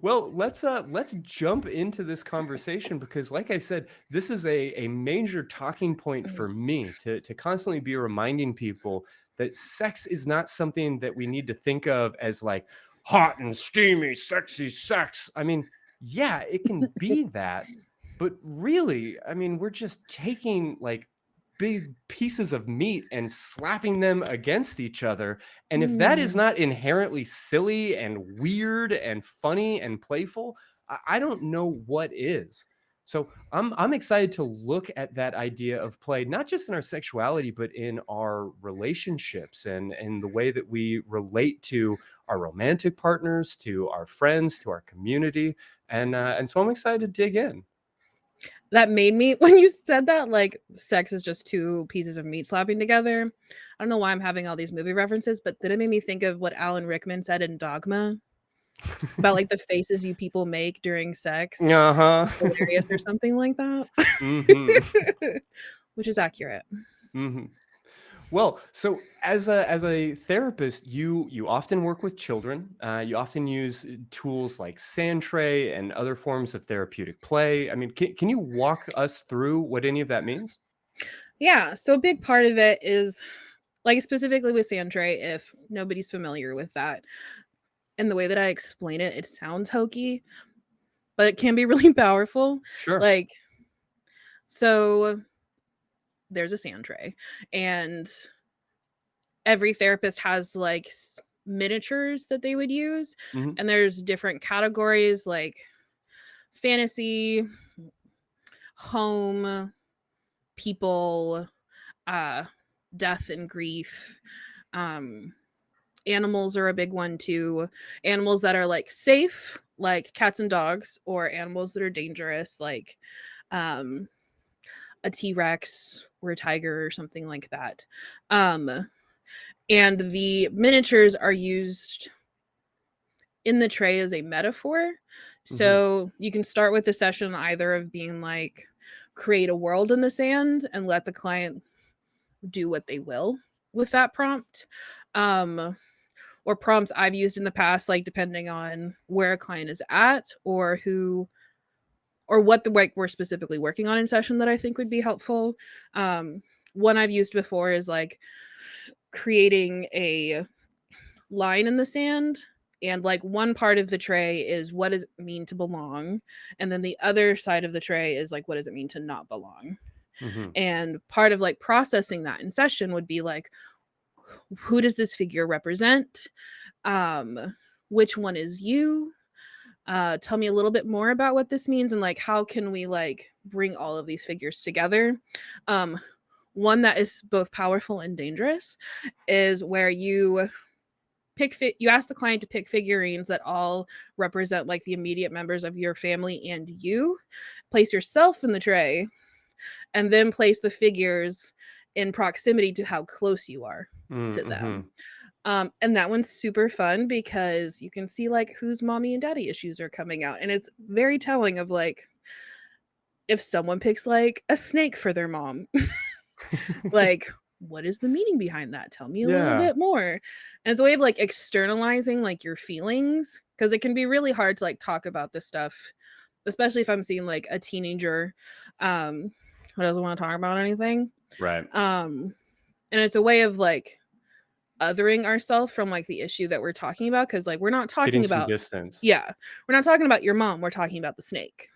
Well, let's jump into this conversation because, like I said, this is a major talking point Mhm. for me to constantly be reminding people that sex is not something that we need to think of as like hot and steamy, sexy sex. I mean, yeah, it can be that, but really, I mean, we're just taking like big pieces of meat and slapping them against each other. And if that is Mm. not inherently silly and weird and funny and playful, I don't know what is. So I'm excited to look at that idea of play, not just in our sexuality, but in our relationships and the way that we relate to our romantic partners, to our friends, to our community. And so I'm excited to dig in. That made me when you said that, like, sex is just 2 pieces of meat slapping together. I don't know why I'm having all these movie references, but then it made me think of what Alan Rickman said in Dogma about, like, the faces you people make during sex. Uh-huh. Hilarious or something like that. Mhm. Which is accurate. Mhm. Well, so as a therapist, you often work with children. You often use tools like sand tray and other forms of therapeutic play. I mean, can you walk us through what any of that means? Yeah, so a big part of it is, like, specifically with sand tray, if nobody's familiar with that, and the way that I explain it, it sounds hokey, but it can be really powerful. Sure. Like, so there's a sand tray, and every therapist has, like, miniatures that they would use, Hmm. and there's different categories like fantasy, home, people, uh, death and grief. Um, Animals are a big one too. Animals that are like safe, like cats and dogs, or animals that are dangerous, like um, a T-Rex or a tiger or something like that. Um, and the miniatures are used in the tray as a metaphor. Hmm. So you can start with the session either of being like, create a world in the sand and let the client do what they will with that prompt. Um, or prompts I've used in the past, like depending on where a client is at or who or what the like we're specifically working on in session that I think would be helpful. Um, One I've used before is like creating a line in the sand, and like one part of the tray is what does it mean to belong, and then the other side of the tray is like what does it mean to not belong. Hmm. And part of like processing that in session would be like, who does this figure represent, um which one is you, tell me a little bit more about what this means, and like how can we like bring all of these figures together. um One that is both powerful and dangerous is where you ask the client to pick figurines that all represent like the immediate members of your family and you, place yourself in the tray, and then place the figures in proximity to how close you are to them. Hmm. And that one's super fun because you can see like whose mommy and daddy issues are coming out, and it's very telling of like if someone picks like a snake for their mom, like, what is the meaning behind that? Tell me a little Yeah. bit more. And it's a way of like externalizing like your feelings, because it can be really hard to like talk about this stuff, especially if I'm seeing like a teenager um who doesn't want to talk about anything. Right. Um and it's a way of like othering ourselves from like the issue that we're talking about, because like we're not Getting talking some about, distance. yeah, we're not talking about your mom, we're talking about the snake.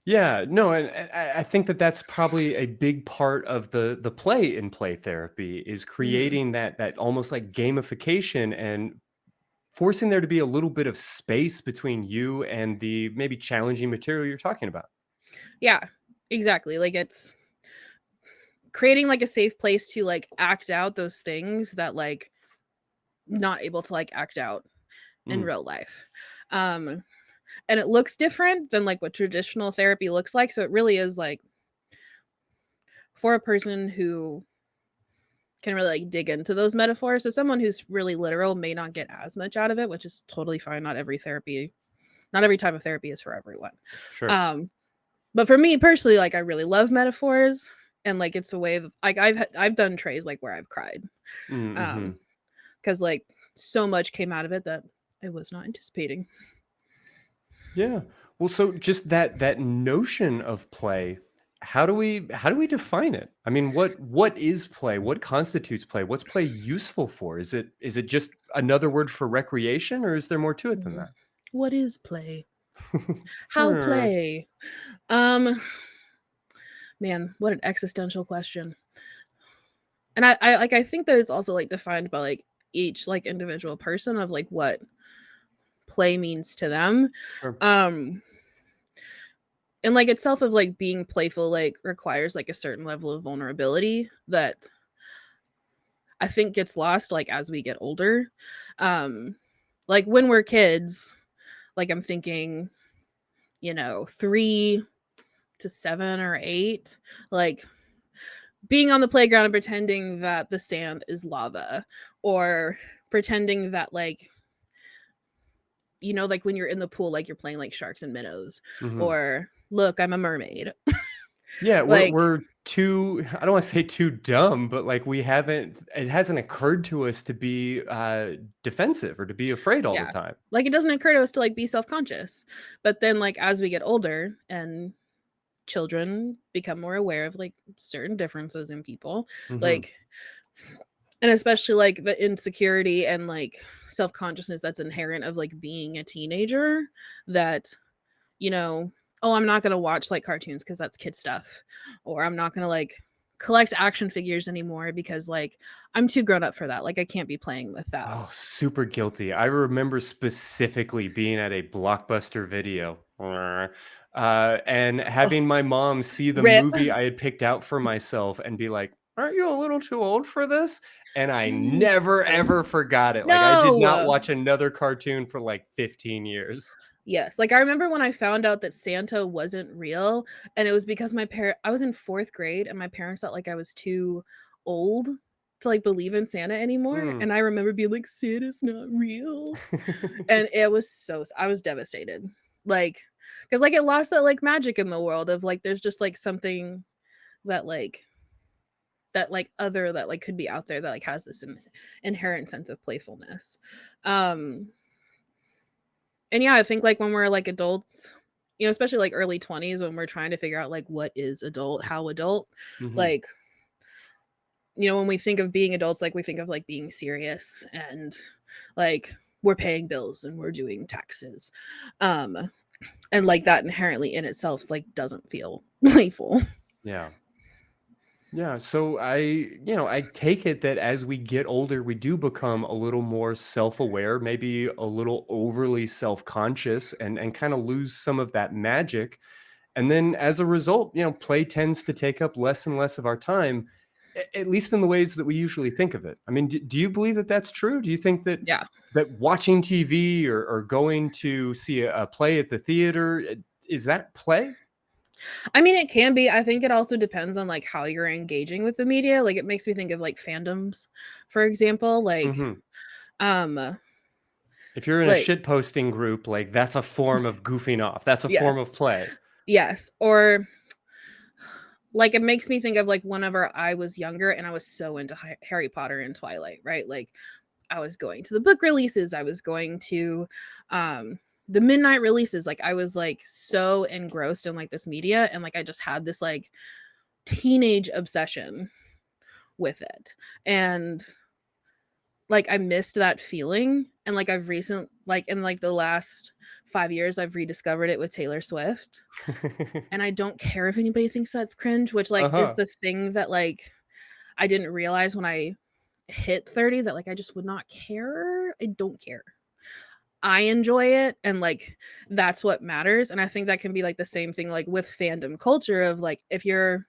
Yeah, no, and I think that that's probably a big part of the play in play therapy is Mhm. creating that almost like gamification and forcing there to be a little bit of space between you and the maybe challenging material you're talking about. Yeah, exactly. Like it's creating like a safe place to like act out those things that like not able to like act out in Mhm. real life. Um and it looks different than like what traditional therapy looks like. So it really is like for a person who can really like dig into those metaphors. So someone who's really literal may not get as much out of it, which is totally fine. Not every type of therapy is for everyone. Sure. Um but for me personally, like I really love metaphors, and like it's a way of like I've done trays like where I've cried. Um Mhm. because like so much came out of it that I was not anticipating. Yeah. Well, so just that notion of play, how do we define it? I mean, what is play? What constitutes play? What's play useful for? Is it just another word for recreation, or is there more to it than Mhm. that? What is play? How Hmm. play? Um, man, what an existential question. And I think that it's also like defined by like each like individual person of like what play means to them. Sure. Um, and like itself of like being playful like requires like a certain level of vulnerability that I think gets lost like as we get older. Um, like when we're kids, like I'm thinking, 3 to 7 or 8, like being on the playground and pretending that the sand is lava, or pretending that like like when you're in the pool, like you're playing like sharks and minnows, Hmm. or look, I'm a mermaid. Yeah, we're Like, we're too, I don't want to say too dumb, but like it hasn't occurred to us to be defensive or to be afraid all the yeah, time. like it doesn't occur to us to like be self-conscious. But then like as we get older and children become more aware of like certain differences in people, Hmm. like, and especially like the insecurity and like self-consciousness that's inherent of like being a teenager, that you know oh, I'm not going to watch like cartoons because that's kid stuff, or I'm not going to like collect action figures anymore because like I'm too grown up for that, like I can't be playing with that. Oh, super guilty. I remember specifically being at a Blockbuster Video, and Oh, having my mom see the rip. movie I had picked out for myself and be like, "Aren't you a little too old for this?" And I Yes. never ever forgot it. Like I did not No. watch another cartoon for like 15 years. Yes, like, I remember when I found out that Santa wasn't real, and it was because I was in 4th grade, and my parents felt like I was too old to, like, believe in Santa anymore, Hmm. and I remember being like, "Santa's not real," and it was I was devastated, like, because like, it lost that, like, magic in the world of, like, there's just, like, something that, like other that, like, could be out there that, like, has this inherent sense of playfulness. Um And yeah, I think like when we're like adults, especially like early 20s when we're trying to figure out like what is adult, how adult, Hmm. like, when we think of being adults, like we think of like being serious and like we're paying bills and we're doing taxes. Um and like that inherently in itself like doesn't feel playful. Yeah. Yeah, so I take it that as we get older, we do become a little more self-aware, maybe a little overly self-conscious and kind of lose some of that magic. And then as a result, play tends to take up less and less of our time, at least in the ways that we usually think of it. I mean, do you believe that that's true? Do you think that Yeah. watching TV or going to see a play at the theater, is that play? I mean, it can be. I think it also depends on like how you're engaging with the media. Like it makes me think of like fandoms, for example. Hmm. Um, If you're in a like shit posting group, like that's a form of goofing off. That's a form of yes. play. Yes, or like it makes me think of like whenever I was younger and I was so into Harry Potter and Twilight, right? Like I was going to the book releases, I was going to the midnight releases. Like I was like so engrossed in like this media and like I just had this like teenage obsession with it. And like I missed that feeling and like like in like the last 5 years I've rediscovered it with Taylor Swift. And I don't care if anybody thinks that's cringe, which, like, is Uh-huh. the thing that, like, I didn't realize when I hit 30 that, like, I just would not care. I don't care. I enjoy it, and, like, that's what matters, and I think that can be, like, the same thing, like, with fandom culture of, like, if you're,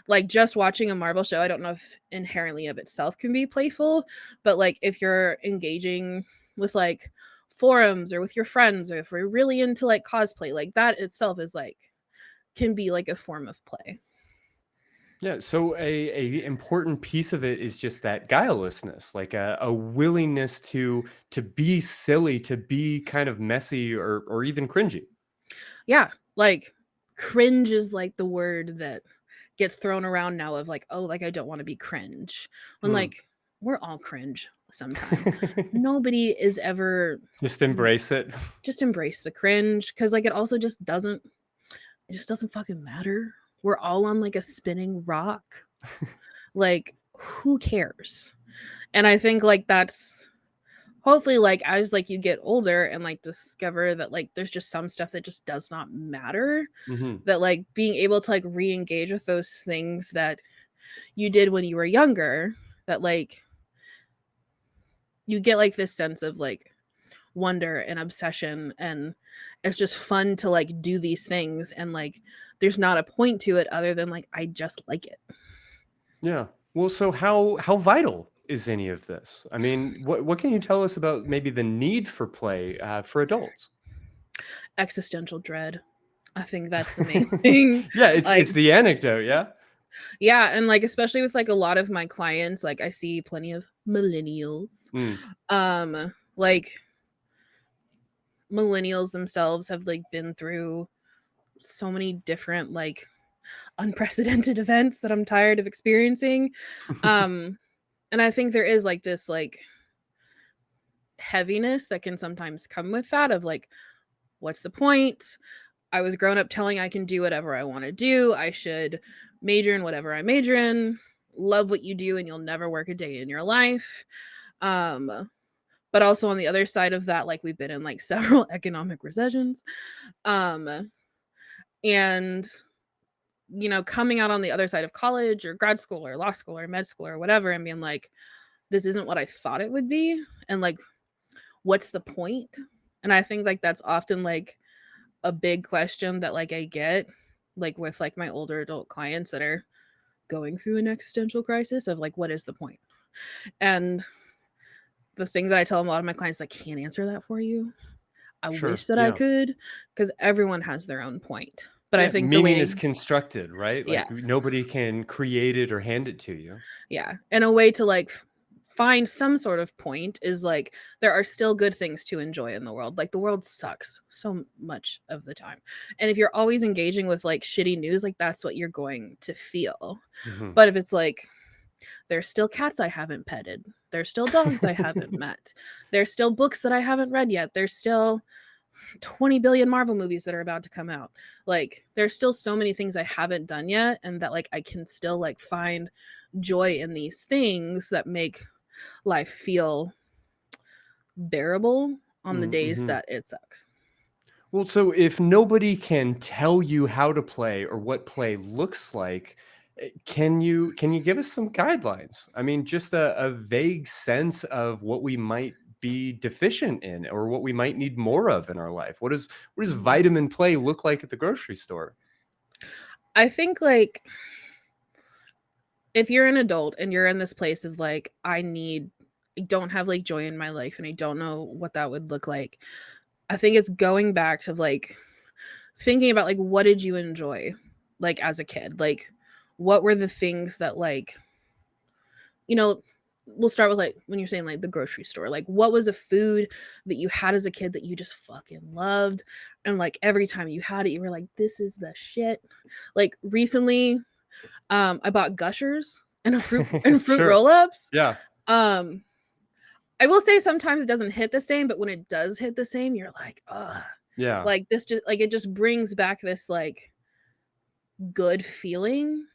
like, just watching a Marvel show, I don't know if inherently of itself can be playful, but, like, if you're engaging with, like, forums or with your friends or if we're really into, like, cosplay, like, that itself is, like can be like a form of play. Yeah, so a important piece of it is just that guilelessness, like a willingness to be silly, to be kind of messy or even cringy. Yeah, like cringe is like the word that gets thrown around now of like, oh, like I don't want to be cringe. When Hmm. like we're all cringe sometime. Nobody is ever Just embrace it. just embrace the cringe, because like it just doesn't fucking matter. We're all on like a spinning rock. Like, who cares? And I think like that's hopefully like as like you get older and like discover that like there's just some stuff that just does not matter, Hmm. that like being able to like re-engage with those things that you did when you were younger, that like you get like this sense of like wonder and obsession, and it's just fun to like do these things, and like there's not a point to it other than like I just like it. Yeah. Well, so how vital is any of this? I mean, what can you tell us about maybe the need for play for adults? Existential dread, I think that's the main thing. Yeah, it's Like, it's the anecdote. Yeah. yeah, and like especially with like a lot of my clients, like I see plenty of millennials. Mm. Like millennials themselves have like been through so many different like unprecedented events that I'm tired of experiencing. Um and I think there is like this like heaviness that can sometimes come with that of like, what's the point? I was grown up telling I can do whatever I want to do. I should major in whatever I major in. Love what you do and you'll never work a day in your life. But also on the other side of that, like we've been in like several economic recessions. Um and you know, coming out on the other side of college or grad school or law school or med school or whatever and being like, this isn't what I thought it would be. And like, what's the point? And I think like that's often like a big question that like I get like with like my older adult clients that are going through an existential crisis of like, what is the point? And the thing that I tell a lot of my clients, I can't answer that for you. I Sure. wish that I Yeah. could, because everyone has their own point. But I Yeah. think the Meaning way, is constructed, right? Like yes, nobody can create it or hand it to you. yeah, and a way to like find some sort of point is like there are still good things to enjoy in the world. Like the world sucks so much of the time, and if you're always engaging with like shitty news, like that's what you're going to feel. Hmm. But if it's like there's still cats I haven't petted, there's still dogs I haven't met, there's still books that I haven't read yet, there's still 20 billion Marvel movies that are about to come out. Like there's still so many things I haven't done yet, and that like I can still like find joy in these things that make life feel bearable on the days Mm-hmm. that it sucks. Well, so if nobody can tell you how to play or what play looks like, can you give us some guidelines? I mean, just a vague sense of what we might be deficient in or what we might need more of in our life. What does vitamin play look like at the grocery store? I think like if you're an adult and you're in this place of like I don't have like joy in my life and I don't know what that would look like. I think it's going back to like thinking about like what did you enjoy like as a kid? Like what were the things that like, you know, we'll start with like when you're saying like the grocery store. Like what was a food that you had as a kid that you just fucking loved, and like every time you had it you were like this is the shit. Like recently I bought Gushers and a fruit Sure. roll-ups. Yeah. Um I will say sometimes it doesn't hit the same, but when it does hit the same, you're like, ugh. Yeah. Like this just like it just brings back this like good feeling.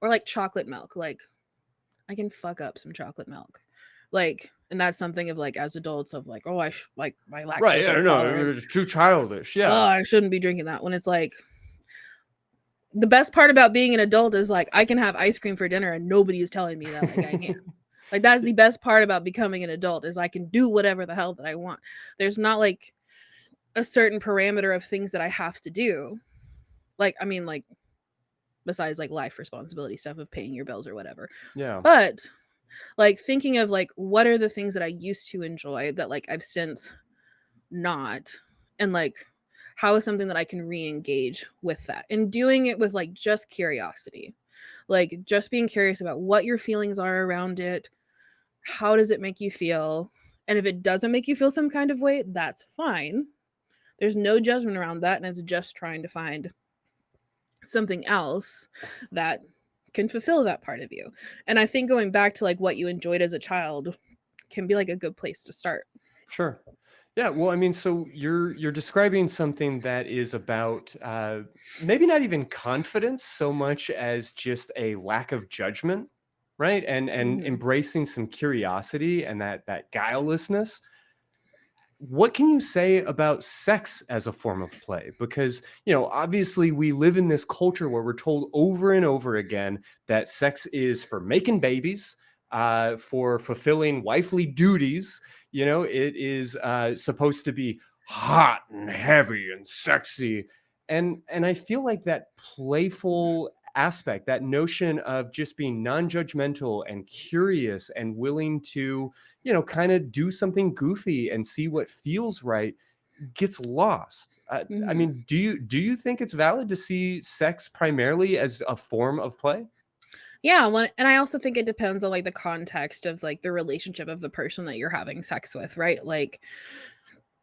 Or like chocolate milk. Like I can fuck up some chocolate milk. Like, and that's something of like as adults of like, oh, like my Right. lactose Yeah. No, intolerant. it's too childish. Oh, Yeah. I shouldn't be drinking that. When it's like the best part about being an adult is like I can have ice cream for dinner and nobody is telling me that like I can't. Like that's the best part about becoming an adult is I can do whatever the hell that I want. There's not like a certain parameter of things that I have to do. Like I mean like besides like life responsibility stuff of paying your bills or whatever. Yeah. But like thinking of like what are the things that I used to enjoy that like I've since not, and like how is something that I can re-engage with that, and doing it with like just curiosity, like just being curious about what your feelings are around it. How does it make you feel? And if it doesn't make you feel some kind of way, that's fine. There's no judgment around that, and it's just trying to find something else that can fulfill that part of you. And I think going back to like what you enjoyed as a child, can be like a good place to start. Sure. Yeah, well, I mean, so you're describing something that is about maybe not even confidence so much as just a lack of judgment, right? And Mhm. embracing some curiosity and that guilelessness. What can you say about sex as a form of play? Because, obviously we live in this culture where we're told over and over again that sex is for making babies, for fulfilling wifely duties. It is supposed to be hot and heavy and sexy. And I feel like that playful aspect, that notion of just being non-judgmental and curious and willing to kind of do something goofy and see what feels right gets lost. I Mhm. mean, do you think it's valid to see sex primarily as a form of play? Yeah, well, and I also think it depends on like the context of like the relationship of the person that you're having sex with, right? Like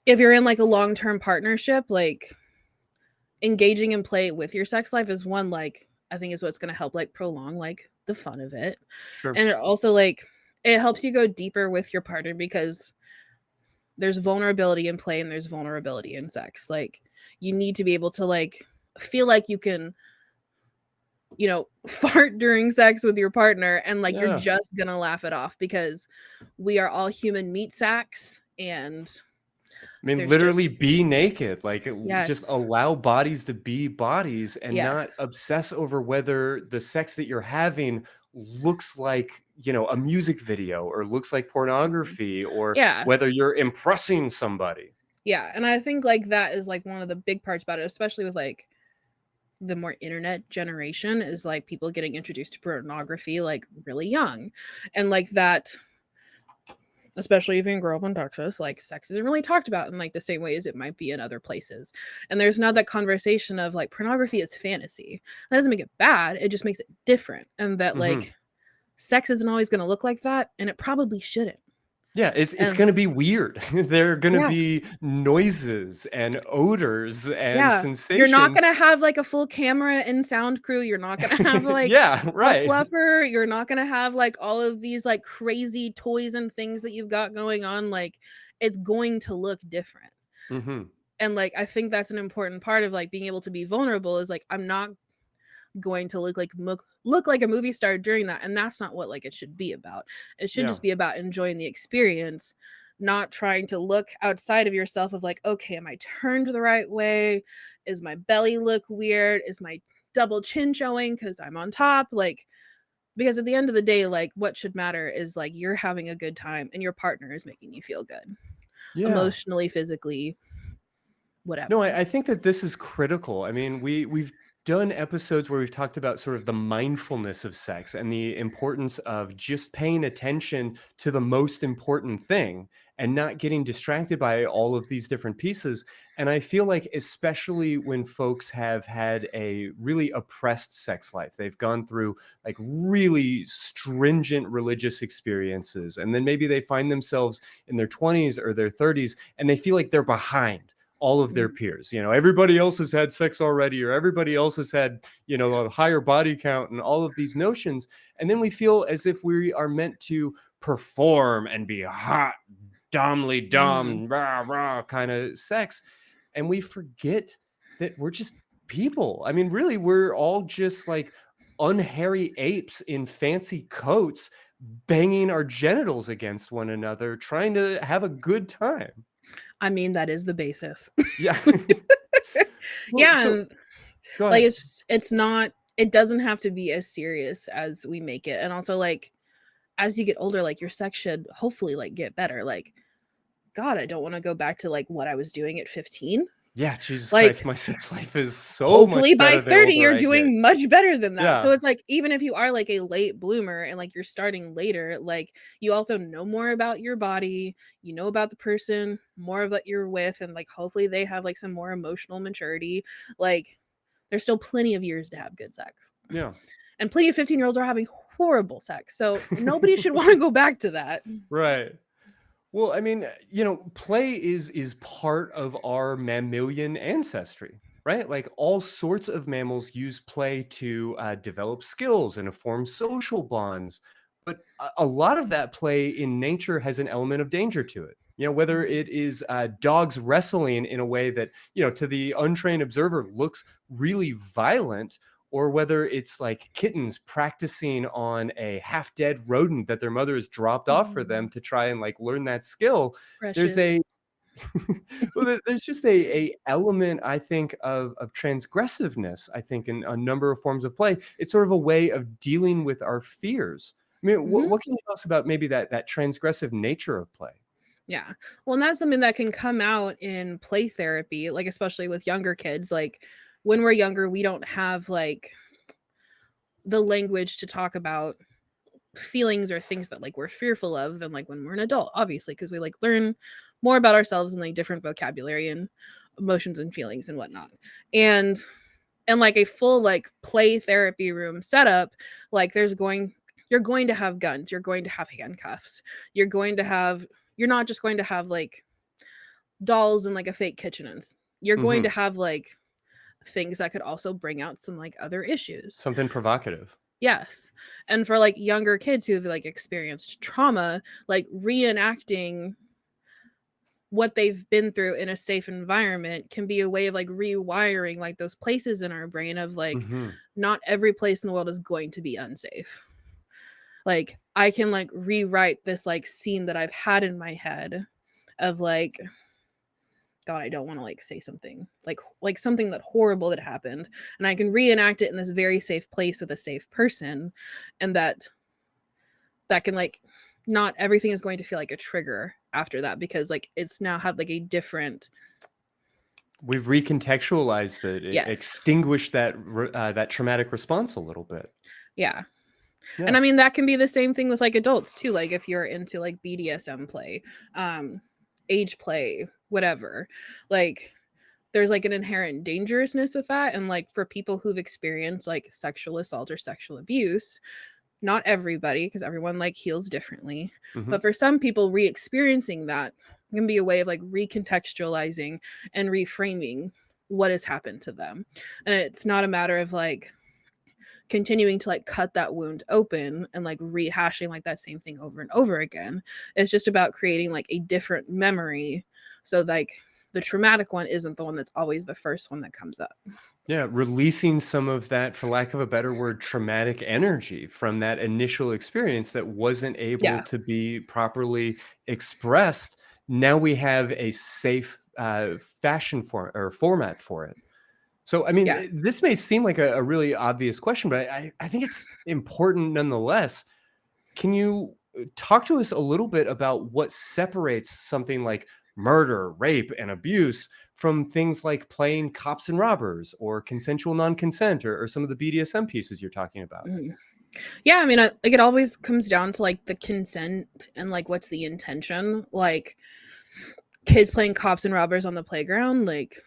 if you're in like a long-term partnership, like engaging in play with your sex life is one like I think is what's going to help like prolong like the fun of it. Sure. And it also like it helps you go deeper with your partner because there's vulnerability in play and there's vulnerability in sex. Like you need to be able to like feel like you can fart during sex with your partner and like you're Yeah. just gonna laugh it off because we are all human meat sacks and I mean, there's just literally be naked, like just yes, allow bodies to be bodies and not yes, obsess over whether the sex that you're having looks like, a music video or looks like mhm. pornography or Yeah, whether you're impressing somebody. yeah, and I think like that is like one of the big parts about it, especially with like the more internet generation is like people getting introduced to pornography like really young and like that especially if you grow up in Texas, like sex isn't really talked about in like the same way as it might be in other places. And there's not that conversation of like pornography is fantasy. That doesn't make it bad, it just makes it different. And that Mhm. like sex isn't always going to look like that, and it probably shouldn't. Yeah, it's And gonna be weird. There are gonna yeah, be noises and odors and yeah. You're not sensations. gonna have like a full camera and sound crew. You're not gonna have like Yeah, a right. fluffer. You're not gonna have like all of these like crazy toys and things that you've got going on. Like it's going to look different. Mhm. And like I think that's an important part of like being able to be vulnerable is like I'm not going to look like a movie star during that, and that's not what like it should be about. It should Yeah. just be about enjoying the experience, not trying to look outside of yourself of like, okay, am I turned the right way, is my belly look weird, is my double chin showing because I'm on top, like because at the end of the day like what should matter is like you're having a good time and your partner is making you feel good Yeah. emotionally, physically, No, whatever. I think that this is critical. I mean, we've done episodes where we've talked about sort of the mindfulness of sex and the importance of just paying attention to the most important thing and not getting distracted by all of these different pieces. And I feel like, especially when folks have had a really oppressed sex life, they've gone through like really stringent religious experiences, and then maybe they find themselves in their 20s or their 30s and they feel like they're behind all of their Mhm. peers. Everybody else has had sex already, or everybody else has had, a higher body count and all of these notions. And then we feel as if we are meant to perform and be hot, domly Mhm. dom, rah, rah kind of sex. And we forget that we're just people. I mean, really, we're all just like unhairy apes in fancy coats banging our genitals against one another, trying to have a good time. I mean that is the basis. Yeah. Well, Yeah, so and go like ahead. it's not it doesn't have to be as serious as we make it. And also like as you get older, like your sex should hopefully like get better. Like God, I don't want to go back to like what I was doing at 15. Yeah, Jesus Christ, Like my sex life is so hopefully much by better the 30 older you're I get. doing much better than that. So Yeah. it's like even if you are like a late bloomer and like you're starting later, like you also know more about your body, you know about the person more of that you're with, and like hopefully they have like some more emotional maturity. Like there's still plenty of years to have good sex. Yeah. And plenty of 15-year-olds are having horrible sex. So nobody should want to go back to that. Right. Well, I mean, play is part of our mammalian ancestry, right? Like all sorts of mammals use play to develop skills and to form social bonds. But a lot of that play in nature has an element of danger to it. Whether it is dogs wrestling in a way that, to the untrained observer looks really violent, or whether it's like kittens practicing on a half dead rodent that their mother has dropped off for them Mm, to try and like learn that skill. There's a precious. well, there's just a element, I think, of transgressiveness, I think, in a number of forms of play. It's sort of a way of dealing with our fears. I mean, Mhm. what can you tell us about maybe that transgressive nature of play? Yeah. Well, and that's something that can come out in play therapy, like, especially with younger kids. Like, when we're younger, we don't have, like, the language to talk about feelings or things that, like, we're fearful of than, like, when we're an adult, obviously, because we, like, learn more about ourselves and, like, different vocabulary and emotions and feelings and whatnot. And like, a full, like, play therapy room setup, like, you're going to have guns, you're going to have handcuffs, you're not just going to have, like, dolls and like a fake kitchenins. You're going to Hmm. have like things that could also bring out some like other issues. Something provocative. Yes. And for like younger kids who've like experienced trauma, like reenacting what they've been through in a safe environment can be a way of like rewiring like those places in our brain of like Hmm. not every place in the world is going to be unsafe. Like I can like rewrite this like scene that I've had in my head of like God, I don't want to like say something like something that horrible that happened, and I can reenact it in this very safe place with a safe person, and that can like not everything is going to feel like a trigger after that because like it's now had like a different We've recontextualized it, yes. extinguished that traumatic response a little bit. Yeah. And Yeah. I mean that can be the same thing with like adults too, like if you're into like BDSM play, age play, whatever. Like there's like an inherent dangerousness with that, and like for people who've experienced like sexual assault or sexual abuse, not everybody because everyone like heals differently, Hmm. but for some people re-experiencing that can be a way of like recontextualizing and reframing what has happened to them. And it's not a matter of like continuing to like cut that wound open and like rehashing like that same thing over and over again. It's just about creating like a different memory so like the traumatic one isn't the one that's always the first one that comes up. Yeah, releasing some of that, for lack of a better word, traumatic energy from that initial experience that wasn't able Yeah. to be properly expressed. Now we have a safe fashion for or format for it. So, I mean, Yeah. this may seem like a really obvious question, but I think it's important nonetheless. Can you talk to us a little bit about what separates something like murder, rape, and abuse from things like playing cops and robbers or consensual non-consent or some of the BDSM pieces you're talking about? Mhm. Yeah, I mean, like it always comes down to like the consent and like what's the intention. Like kids playing cops and robbers on the playground, like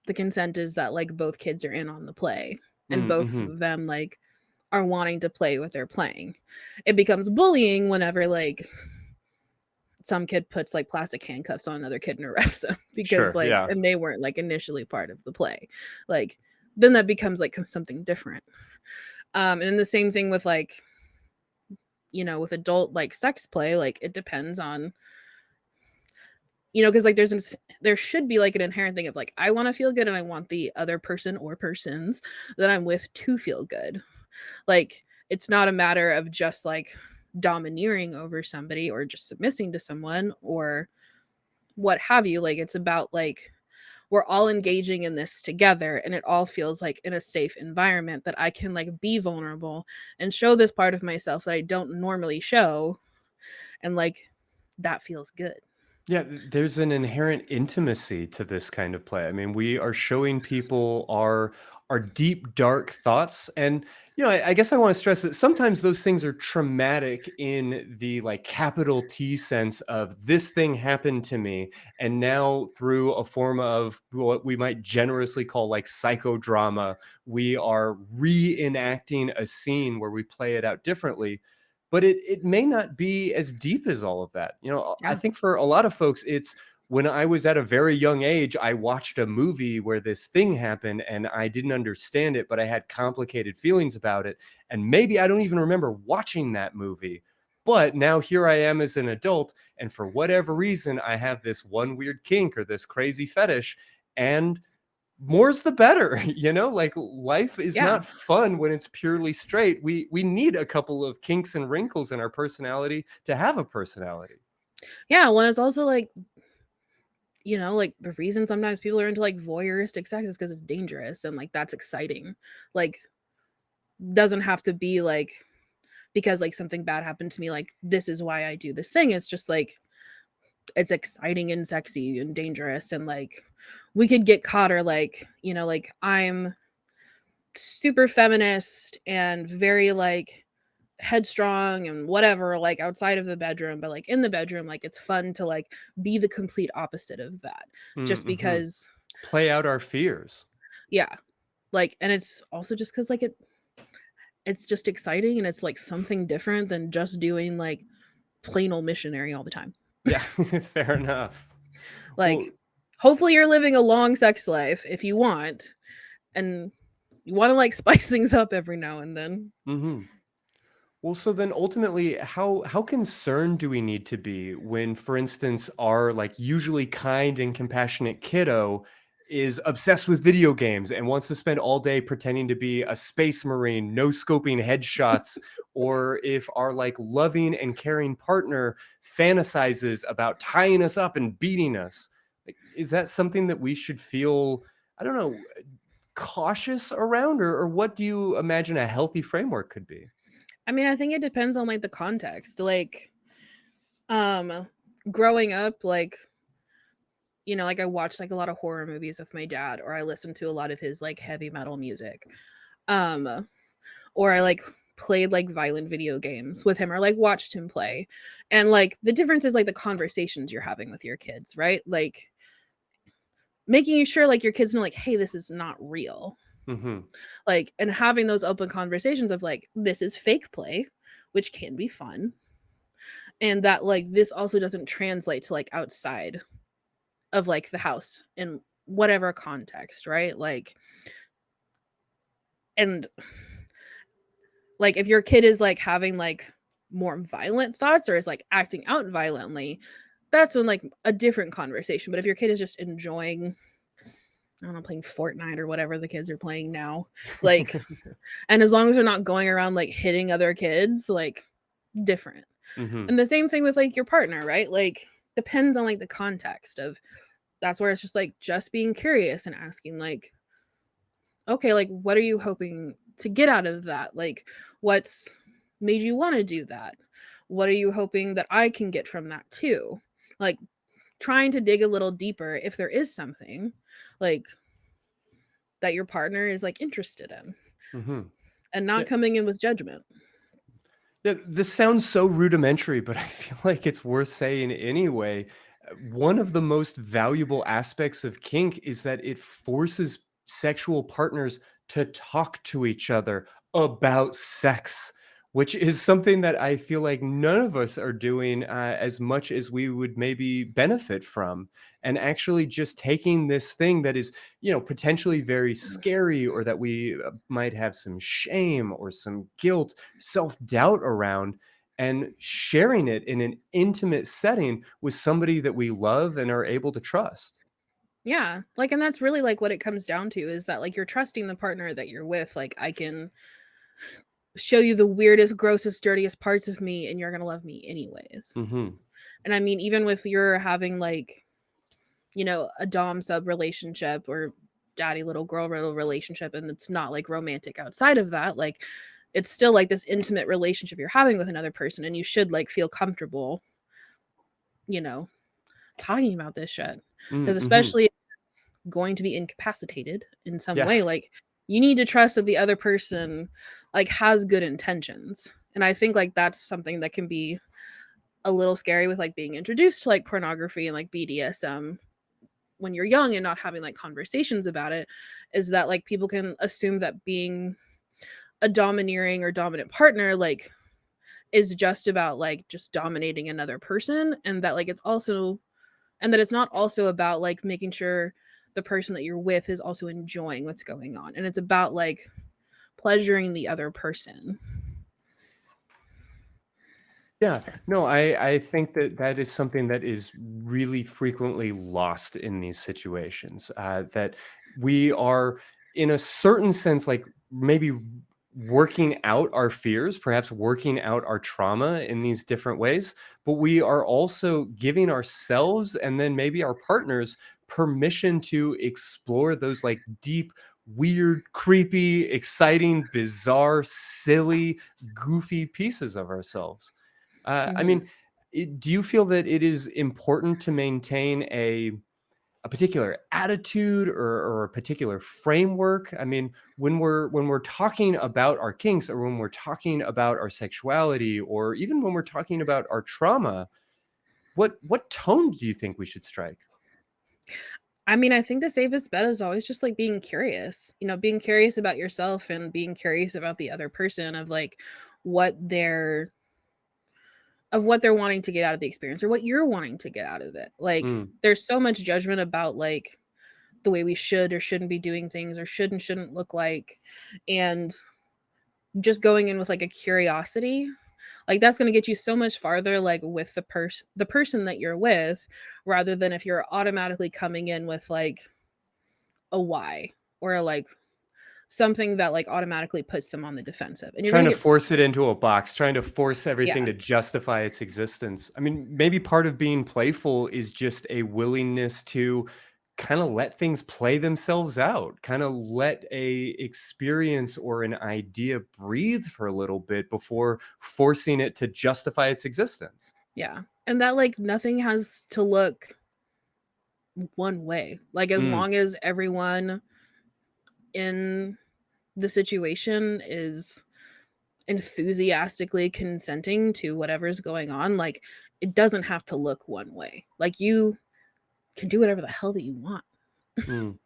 the consent is that like both kids are in on the play and both Mm-hmm. of them like are wanting to play what they're playing. It becomes bullying whenever like some kid puts like plastic handcuffs on another kid and arrests them because Sure. like Yeah. and they weren't like initially part of the play. Like then that becomes like something different. And then the same thing with like, with adult like sex play, like it depends on, because like there should be like an inherent thing of like I want to feel good and I want the other person or persons that I'm with to feel good. Like it's not a matter of just like domineering over somebody or just submitting to someone or what have you. Like it's about like we're all engaging in this together and it all feels like in a safe environment that I can like be vulnerable and show this part of myself that I don't normally show, and like that feels good. Yeah, there's an inherent intimacy to this kind of play. I mean, we are showing people our deep, dark thoughts, and I guess I want to stress that sometimes those things are traumatic in the like capital T sense of this thing happened to me, and now through a form of what we might generously call like psychodrama, we are reenacting a scene where we play it out differently, but it may not be as deep as all of that. I Yeah. think for a lot of folks, it's when I was at a very young age, I watched a movie where this thing happened and I didn't understand it, but I had complicated feelings about it. And maybe I don't even remember watching that movie. But now here I am as an adult, and for whatever reason, I have this one weird kink or this crazy fetish, and more's the better. Like life is Yeah. not fun when it's purely straight. We need a couple of kinks and wrinkles in our personality to have a personality. Yeah, when it's also like, like the reason sometimes people are into like voyeuristic sex is because it's dangerous and like that's exciting. Like, doesn't have to be like because like something bad happened to me, like this is why I do this thing. It's just like it's exciting and sexy and dangerous, and like we could get caught, or like, like I'm super feminist and very like headstrong and whatever, like outside of the bedroom, but like in the bedroom, like it's fun to like be the complete opposite of that, just Mm-hmm. because. Play out our fears. Yeah, like, and it's also just because like it's just exciting, and it's like something different than just doing like plain old missionary all the time. Yeah, fair enough. Well, Like, hopefully you're living a long sex life if you want, and you want to like spice things up every now and then. mhm. Well, so then ultimately, how concerned do we need to be when, for instance, our like usually kind and compassionate kiddo is obsessed with video games and wants to spend all day pretending to be a space marine, no scoping headshots, or if our like loving and caring partner fantasizes about tying us up and beating us? Like, is that something that we should feel, I don't know, cautious around, or what do you imagine a healthy framework could be? I mean, I think it depends on like the context. Like, growing up, like, like I watched like a lot of horror movies with my dad, or I listened to a lot of his like heavy metal music. Um, or I like played like violent video games with him, or like watched him play. And like the difference is like the conversations you're having with your kids, right? Like making sure like your kids know like, hey, this is not real. Hmm. Like, and having those open conversations of like, this is fake play, which can be fun. And that like this also doesn't translate to like outside of like the house in whatever context, right? Like, and like if your kid is like having like more violent thoughts or is like acting out violently, that's when like a different conversation. But if your kid is just enjoying, I don't know, playing Fortnite or whatever the kids are playing now, like, and as long as they're not going around like hitting other kids, like, different. Hmm. And the same thing with like your partner, right? Like, depends on like the context of, that's where it's just like just being curious and asking like, okay, like what are you hoping to get out of that? Like, what's made you want to do that? What are you hoping that I can get from that too? Like, trying to dig a little deeper if there is something like that your partner is like interested in, Hmm. and not Yeah, coming in with judgment. yeah, this sounds so rudimentary, but I feel like it's worth saying anyway. One of the most valuable aspects of kink is that it forces sexual partners to talk to each other about sex, which is something that I feel like none of us are doing as much as we would maybe benefit from. And actually, just taking this thing that is, potentially very scary, or that we might have some shame or some guilt, self doubt around, and sharing it in an intimate setting with somebody that we love and are able to trust. Yeah, like, and that's really like what it comes down to, is that like you're trusting the partner that you're with. Like, I can show you the weirdest, grossest, dirtiest parts of me, and you're gonna love me anyways. Hmm. And I mean, even if you're having like, a dom sub relationship or daddy little girl little relationship, and it's not like romantic outside of that, like it's still like this intimate relationship you're having with another person, and you should like feel comfortable, you know talking about this shit, because Mm-hmm. especially going to be incapacitated in some Yeah. way, like you need to trust that the other person like has good intentions. And I think like that's something that can be a little scary with like being introduced to like pornography and like BDSM when you're young and not having like conversations about it, is that like people can assume that being a domineering or dominant partner like is just about like just dominating another person, and that like it's also And that it's not also about like making sure the person that you're with is also enjoying what's going on, and it's about like pleasuring the other person. Yeah, no, I think that that is something that is really frequently lost in these situations. That we are, in a certain sense, like maybe working out our fears, perhaps working out our trauma in these different ways, but we are also giving ourselves and then maybe our partners permission to explore those like deep, weird, creepy, exciting, bizarre, silly, goofy pieces of ourselves. I Mhm. mean, do you feel that it is important to maintain a particular attitude or a particular framework? I mean, when we're talking about our kinks, or when we're talking about our sexuality, or even when we're talking about our trauma, what tone do you think we should strike? I mean, I think the safest bet is always just like being curious, being curious about yourself and being curious about the other person, of like what they're what they're wanting to get out of the experience, or what you're wanting to get out of it. Like Mm, there's so much judgment about like the way we should or shouldn't be doing things, or should and shouldn't look like. And just going in with like a curiosity, like that's going to get you so much farther, like with the person that you're with, rather than if you're automatically coming in with like a why, or like something that like automatically puts them on the defensive, and you're Trying going to to get force it into a box, trying to force everything yeah. to justify its existence. I mean, maybe part of being playful is just a willingness to kind of let things play themselves out, kind of let a experience or an idea breathe for a little bit before forcing it to justify its existence. Yeah, and that like nothing has to look one way, like as Mm, long as everyone in the situation is enthusiastically consenting to whatever's going on, like it doesn't have to look one way. Like you can do whatever the hell that you want. mm.